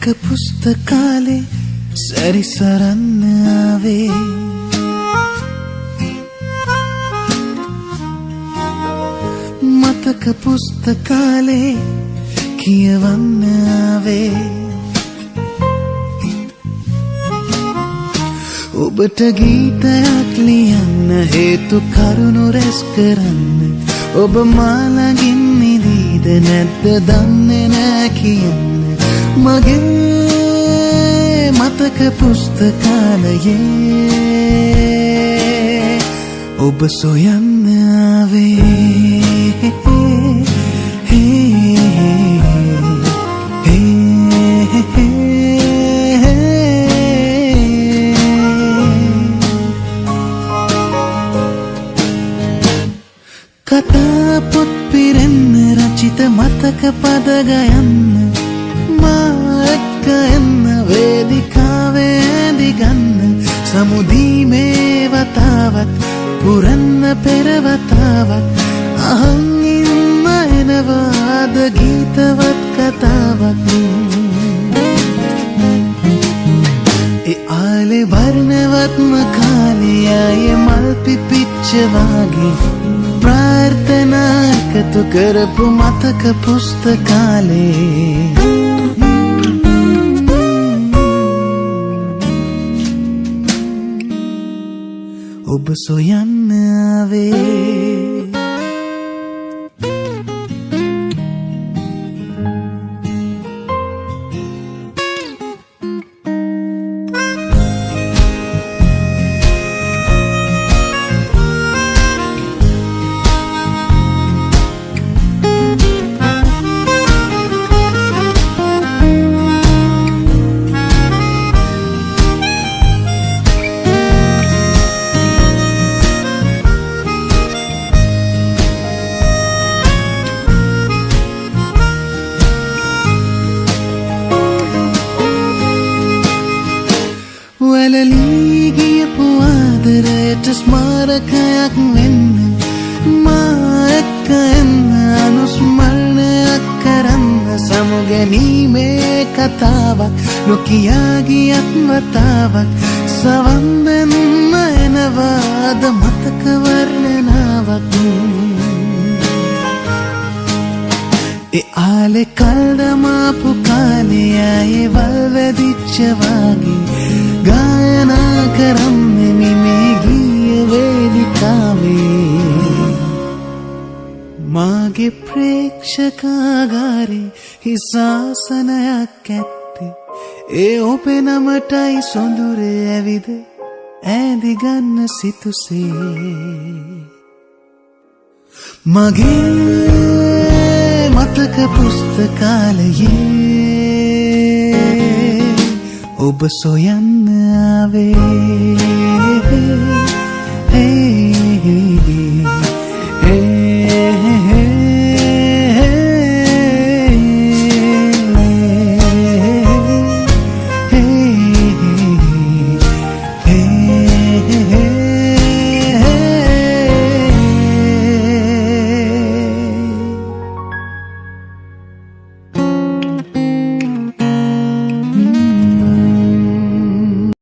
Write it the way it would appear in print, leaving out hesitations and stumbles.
මතක පුස්තකාලේ සැරිසරන්න ආවේ මතක පුස්තකාලේ කියවන්න ආවේ ඔබට ගීතයක් ලියන්න හේතු කරුණු රැස් කරන්න ඔබ මා ළඟින් නිදීද නැද්ද දන්නේ නෑ කියන්න මගේ මතක පුස්තකාලයේ ඔබ සොයන්න ආවේ කතා පොත් පිරෙන්න රචිත මතක පද ගයන්න මා එක්ක එන්න වේදිකාවේ ඇඳිගන්න සමුදීමේ වතාවත් පුරන්න පෙරවතාවත් අහන් ඉන්න එනවාද ගීතවත් කතාවක් ඒ ආලේ වර්ණවත්ම කාලයේ මල් පිපිච්ච වාගේ प्रार्थना एकතු කරපු මතක පුස්තකාලේ ඔබ සොයන්න ආවේ වැලලී ගියපු ආදරයට ස්මාරකයක් වෙන්න මා එක්ක එන්න අනුස්මරණයක් කරන්න සමුගැනීමේ කතාවක් නොකියා ගියත් වතාවක් සවන් දෙන්න එනවාද මතක වර්ණනාවක් ඒ ආලේ කල්දමාපු කාලේ ආයේ වල් වැදිච්ච වාගේ गायना करන්නේ මේ ගීය වේදිකාවේ මාගේ ප්‍රේක්ෂකාගාරේ හිසාසනයක් ඇත්තේ ඒ ඔබේ නමටයි සොඳුරේ ඇවිද ඈඳි ගන්න සිතුසේ මගේ මතක පුස්තකාලයේ ඔබ සොයන්න ආවේ